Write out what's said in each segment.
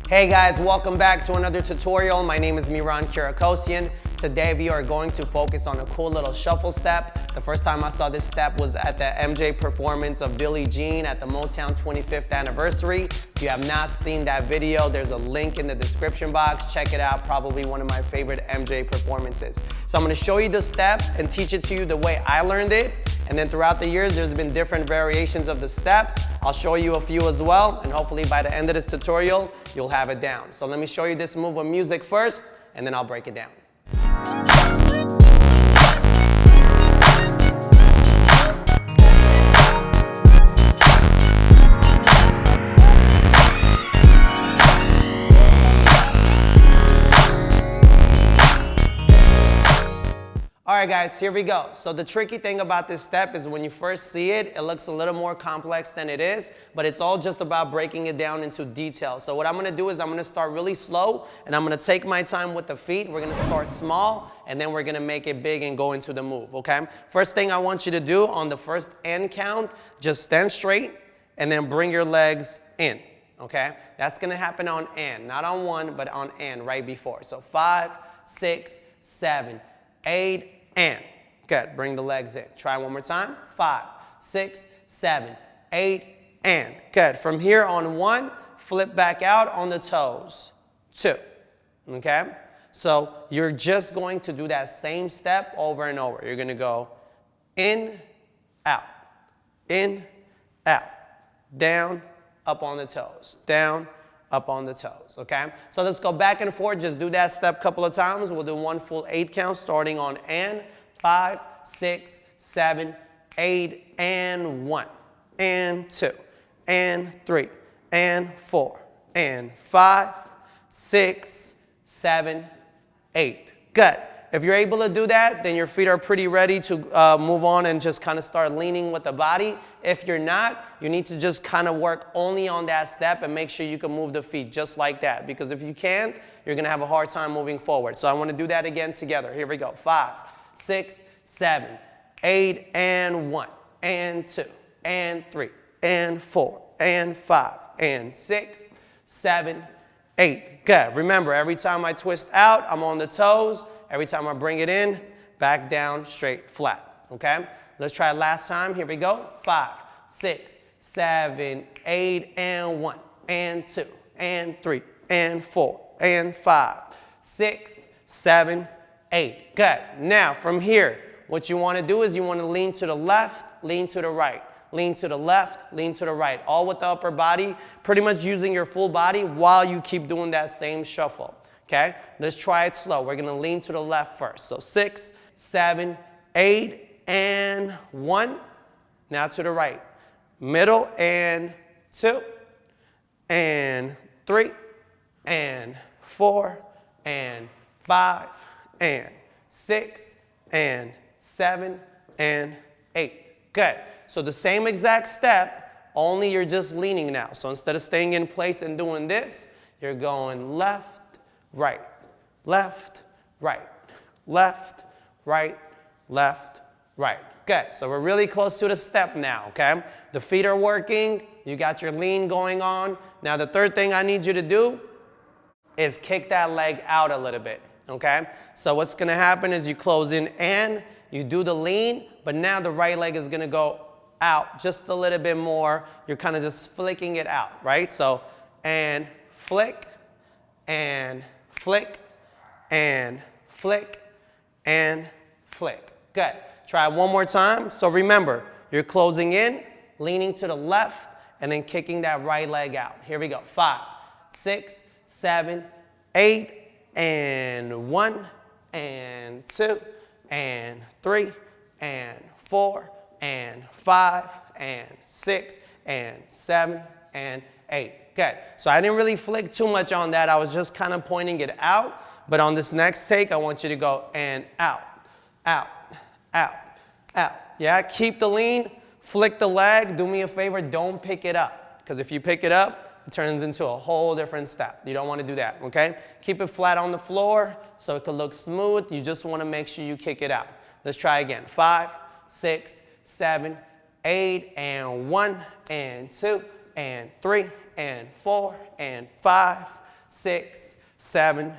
Hey guys, welcome back to another tutorial. My name is Mihran Kirakosian. Today we are going to focus on a cool little shuffle step. The first time I saw this step was at the MJ performance of Billie Jean at the Motown 25th anniversary. If you have not seen that video, there's a link in the description box. Check it out, probably one of my favorite MJ performances. So I'm gonna show you the step and teach it to you the way I learned it. And then throughout the years, there's been different variations of the steps. I'll show you a few as well, and hopefully by the end of this tutorial, you'll have it down. So let me show you this move with music first, and then I'll break it down. All right guys, here we go. So the tricky thing about this step is when you first see it, it looks a little more complex than it is, but it's all just about breaking it down into detail. So what I'm gonna do is I'm gonna start really slow, and I'm gonna take my time with the feet. We're gonna start small, and then we're gonna make it big and go into the move, okay? First thing I want you to do on the first end count, just stand straight, and then bring your legs in, okay? That's gonna happen on and, not on one, but on and right before. So 5, 6, 7, 8, and. Good, bring the legs in. Try one more time. 5, 6, 7, 8, and. Good, from here on 1, flip back out on the toes. 2, okay? So you're just going to do that same step over and over. You're gonna go in, out, down, up on the toes, down, up on the toes, okay? So let's go back and forth. Just do that step a couple of times. We'll do one full 8 count starting on and. 5, 6, 7, 8, and 1, and 2, and 3, and 4, and 5, 6, 7, 8. Good. If you're able to do that, then your feet are pretty ready to move on and just kind of start leaning with the body. If you're not, you need to just kind of work only on that step and make sure you can move the feet just like that. Because if you can't, you're going to have a hard time moving forward. So I want to do that again together. Here we go. 5, 6, 7, 8, and 1, and 2, and 3, and 4, and 5, and 6, 7, 8. Good. Remember, every time I twist out, I'm on the toes. Every time I bring it in, back down, straight, flat. Okay? Let's try it last time. Here we go. 5, 6, 7, 8, and 1, and 2, and 3, and 4, and 5, 6, 7, 8. Good. Now, from here, what you want to do is you want to lean to the left, lean to the right. Lean to the left, lean to the right. All with the upper body, pretty much using your full body while you keep doing that same shuffle. Okay? Let's try it slow. We're going to lean to the left first. So 6, 7, 8, and 1. Now to the right. Middle, and 2, and 3, and 4, and 5, and 6, and 7, and 8. Good. So the same exact step, only you're just leaning now. So instead of staying in place and doing this, you're going left, right, left, right, left, right, left, right. Good. So we're really close to the step now, okay? The feet are working. You got your lean going on. Now the third thing I need you to do is kick that leg out a little bit, okay? So what's going to happen is you close in and you do the lean, but now the right leg is going to go out just a little bit more. You're kind of just flicking it out, right? So, and flick, and flick, and flick, and flick. Good. Try it one more time. So remember, you're closing in, leaning to the left, and then kicking that right leg out. Here we go. 5, 6, 7, 8, and 1, and 2, and 3, and 4, and 5, and 6, and 7, and 8. Good. So I didn't really flick too much on that. I was just kind of pointing it out. But on this next take, I want you to go and out, out, out, out. Yeah, keep the lean, flick the leg. Do me a favor, don't pick it up. Because if you pick it up, it turns into a whole different step. You don't want to do that, okay? Keep it flat on the floor so it can look smooth. You just want to make sure you kick it out. Let's try again. 5, 6, 7, 8, and 1, and 2, and 3, and 4, and 5, 6, 7,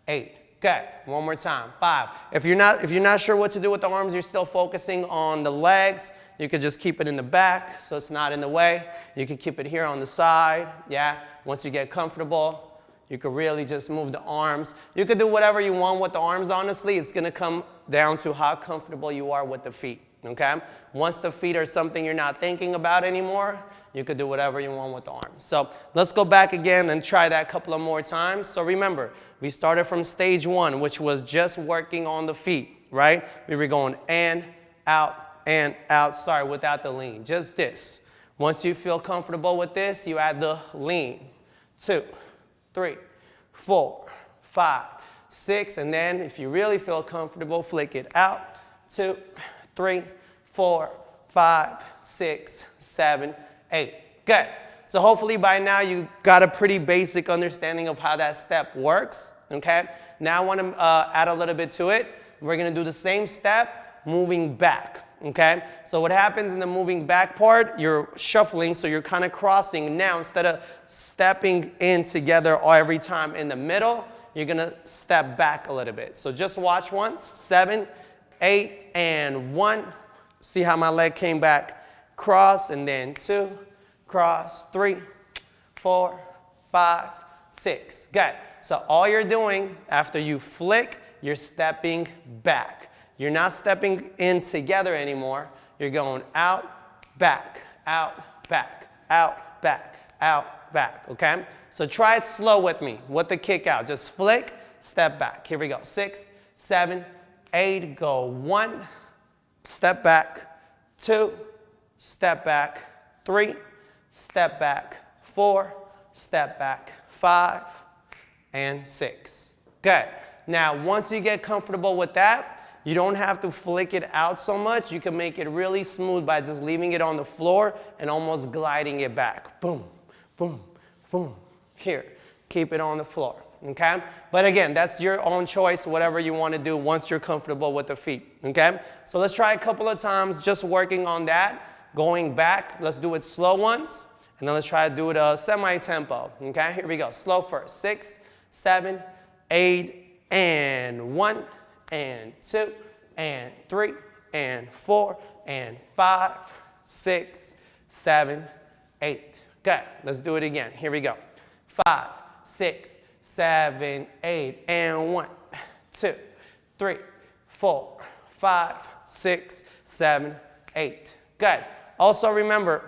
8. Good. One more time. 5. If you're not sure what to do with the arms, you're still focusing on the legs, you could just keep it in the back so it's not in the way. You could keep it here on the side. Yeah. Once you get comfortable, you could really just move the arms. You could do whatever you want with the arms, honestly. It's going to come down to how comfortable you are with the feet. Okay? Once the feet are something you're not thinking about anymore, you could do whatever you want with the arms. So let's go back again and try that a couple of more times. So remember, we started from stage 1, which was just working on the feet, right? We were going and out, sorry, without the lean. Just this. Once you feel comfortable with this, you add the lean. 2, 3, 4, 5, 6, and then if you really feel comfortable, flick it out. 2, 3, 4, 5, 6, 7, 8. Good. So hopefully by now you got a pretty basic understanding of how that step works. Okay. Now I want to add a little bit to it. We're going to do the same step, moving back. Okay. So what happens in the moving back part, you're shuffling, so you're kind of crossing. Now instead of stepping in together every time in the middle, you're going to step back a little bit. So just watch once. 7, 8, and 1. See how my leg came back? Cross, and then 2, cross, 3, 4, 5, 6. Good. So all you're doing after you flick, you're stepping back. You're not stepping in together anymore. You're going out, back, out, back, out, back, out, back. Okay? So try it slow with me, with the kick out. Just flick, step back. Here we go. 6, 7, 8, go 1, step back, 2, step back, 3, step back, 4, step back, 5, and 6. Good. Now, once you get comfortable with that, you don't have to flick it out so much. You can make it really smooth by just leaving it on the floor and almost gliding it back. Boom, boom, boom. Here, keep it on the floor. Okay? But again, that's your own choice, whatever you want to do once you're comfortable with the feet. Okay? So let's try a couple of times just working on that, going back. Let's do it slow once, and then let's try to do it semi-tempo. Okay? Here we go. Slow first. 6, 7, 8, and 1, and 2, and 3, and 4, and 5, 6, 7, 8. Good. Let's do it again. Here we go. 5, 6, 7, 8, and 1, 2, 3, 4, 5, 6, 7, 8. Good. Also remember,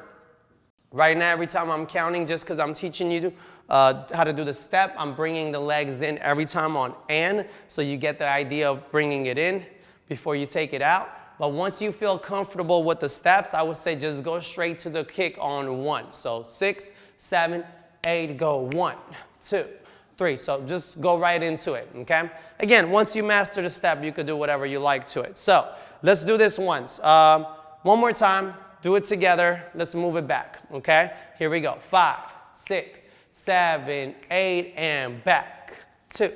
right now every time I'm counting, just because I'm teaching you how to do the step, I'm bringing the legs in every time on and, so you get the idea of bringing it in before you take it out. But once you feel comfortable with the steps, I would say just go straight to the kick on 1. So 6, 7, 8, go 1, 2, 3. So just go right into it, okay? Again, once you master the step, you could do whatever you like to it. So let's do this once. One more time. Do it together. Let's move it back, okay? Here we go. 5, 6, 7, 8, and back. 2,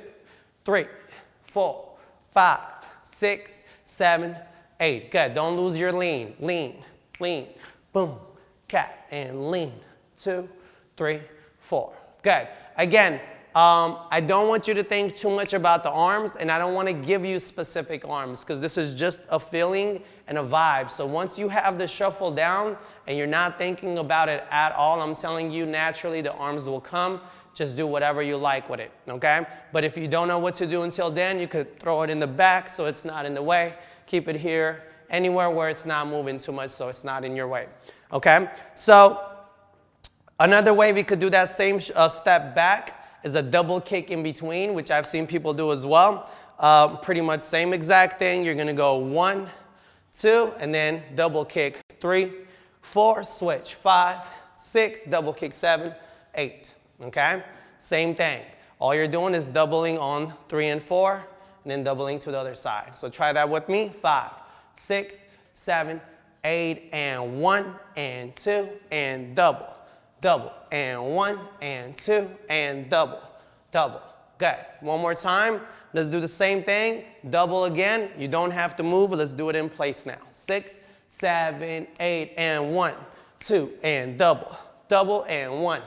3, 4, 5, 6, 7, 8. Good. Don't lose your lean. Lean, lean, boom, cat, and lean. 2, 3, 4. Good. Again, I don't want you to think too much about the arms, and I don't want to give you specific arms because this is just a feeling and a vibe. So once you have the shuffle down and you're not thinking about it at all, I'm telling you naturally the arms will come. Just do whatever you like with it, okay? But if you don't know what to do until then, you could throw it in the back so it's not in the way. Keep it here, anywhere where it's not moving too much so it's not in your way, okay? So another way we could do that same step back is a double kick in between, which I've seen people do as well. Pretty much same exact thing. You're going to go 1, 2, and then double kick 3, 4, switch 5, 6, double kick 7, 8. Okay? Same thing. All you're doing is doubling on 3 and 4, and then doubling to the other side. So try that with me. 5, 6, 7, 8, and 1, and 2, and double. Double, and 1, and 2, and double, double. Good. One more time. Let's do the same thing. Double again. You don't have to move. Let's do it in place now. 6, 7, 8, and 1, 2, and double, double, and 1,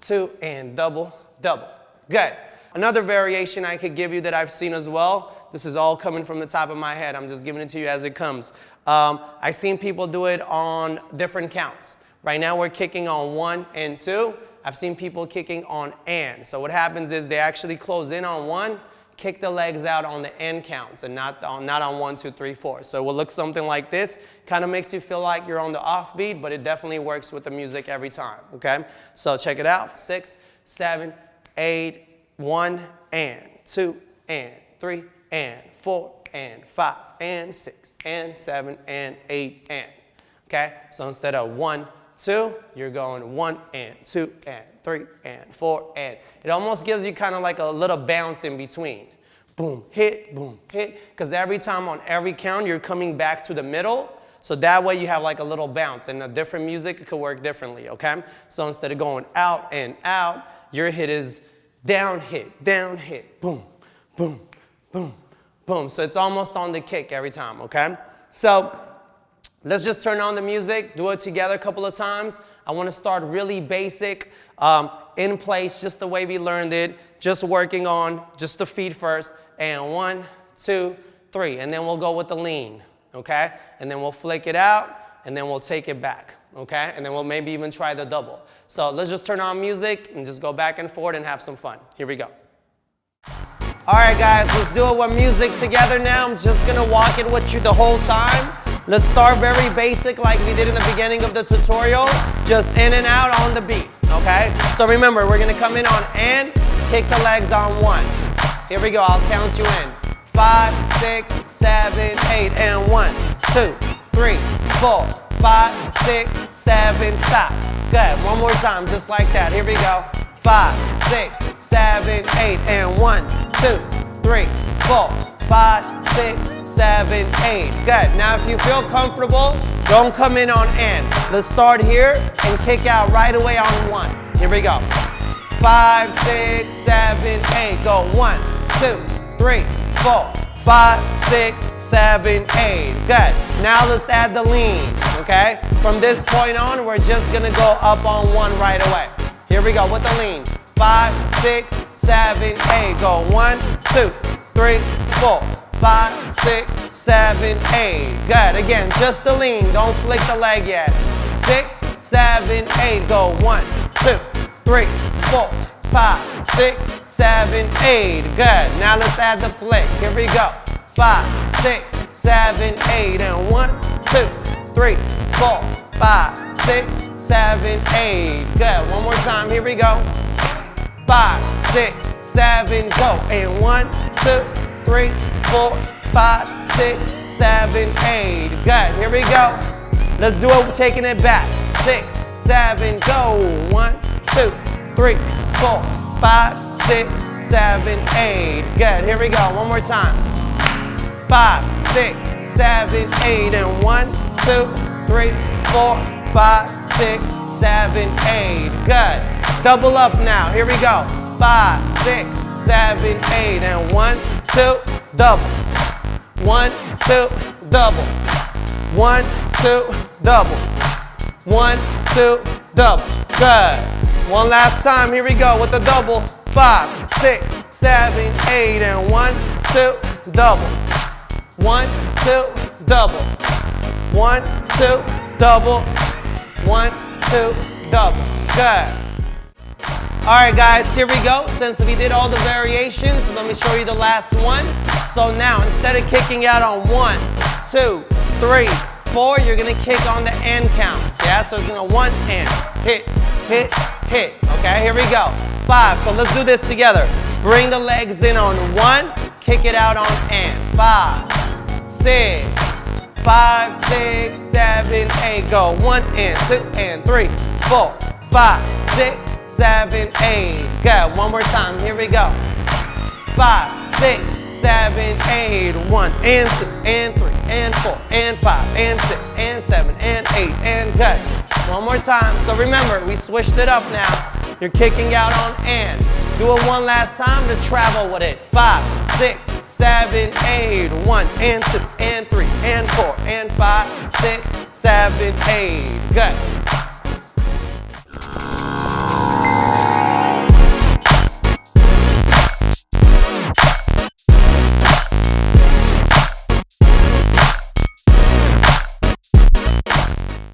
2, and double, double. Good. Another variation I could give you that I've seen as well, this is all coming from the top of my head, I'm just giving it to you as it comes. I've seen people do it on different counts. Right now we're kicking on 1 and 2. I've seen people kicking on and. So what happens is they actually close in on 1, kick the legs out on the end counts and not on 1, 2, 3, 4. So it will look something like this. Kind of makes you feel like you're on the offbeat, but it definitely works with the music every time, okay? So check it out. 6, 7, 8, 1, and 2, and 3, and 4, and 5, and 6, and 7, and 8, and. Okay? So instead of 1, 2, you're going 1 and 2 and 3 and 4 and. It almost gives you kind of like a little bounce in between. Boom, hit, because every time on every count you're coming back to the middle, so that way you have like a little bounce, and a different music could work differently, okay? So instead of going out and out, your hit is down, hit, boom, boom, boom, boom. So it's almost on the kick every time, okay? So let's just turn on the music, do it together a couple of times. I want to start really basic, in place, just the way we learned it, just working on just the feet first. And 1, 2, 3. And then we'll go with the lean, okay? And then we'll flick it out, and then we'll take it back, okay? And then we'll maybe even try the double. So let's just turn on music and just go back and forth and have some fun. Here we go. All right, guys, let's do it with music together now. I'm just going to walk it with you the whole time. Let's start very basic like we did in the beginning of the tutorial, just in and out on the beat, okay? So remember, we're going to come in on and, kick the legs on 1. Here we go, I'll count you in. 5, 6, 7, 8, and 1, 2, 3, 4, 5, 6, 7, stop. Good, one more time, just like that. Here we go. 5, 6, 7, 8, and 1, 2, 3, 4, 5, 6, 7, 8. Good. Now if you feel comfortable, don't come in on and. Let's start here and kick out right away on 1. Here we go. 5, 6, 7, 8. Go 1, 2, 3, 4, 5, 6, 7, 8. Good. Now let's add the lean, okay? From this point on, we're just gonna go up on 1 right away. Here we go with the lean. 5, 6, 7, 8. Go 1, 2, 3, 4, 5, 6, 7, 8. Good. Again, just the lean. Don't flick the leg yet. 6, 7, 8. Go 1, 2, 3, 4, 5, 6, 7, 8. Good. Now let's add the flick. Here we go. 5, 6, 7, 8. And 1, 2, 3, 4, 5, 6, 7, 8. Good. One more time. Here we go. 5, 6, 7, go. And 1, 2, 3, 4, 5, 6, 7, 8. Good. Here we go. Let's do it taking it back. 6, 7, go. 1, 2, 3, 4, 5, 6, 7, 8. Good. Here we go. One more time. 5, 6, 7, 8. And 1, 2, 3, 4, 5, 6, 7, 8. Good. Double up now. Here we go. 5, 6, 7, 8. And 1, 2, double. 1, 2, double. 1, 2, double. 1, 2, double. Good. One last time. Here we go with the double. 5, 6, 7, 8. And 1, 2, double. 1, 2, double. 1, 2, double. 1, 2, double. Good. All right, guys, here we go. Since we did all the variations, let me show you the last one. So now, instead of kicking out on 1, 2, 3, 4, you're gonna kick on the end counts. Yeah, so it's gonna 1 and hit, hit, hit. Okay, here we go. 5. So let's do this together. Bring the legs in on 1, kick it out on and. 5, 6, 5, 6, 7, 8. Go 1 and 2 and 3, 4, 5, 6, 7, 8. Good. One more time. Here we go. 5, 6, 7, 8. 1 and 2 and 3 and 4 and 5 and 6 and 7 and 8 and good. One more time. So remember, we switched it up now. You're kicking out on and. Do it one last time. Let's travel with it. 5, 6, 7, 8. 1 and 2 and 3 and 4 and 5, 6, 7, 8. Good.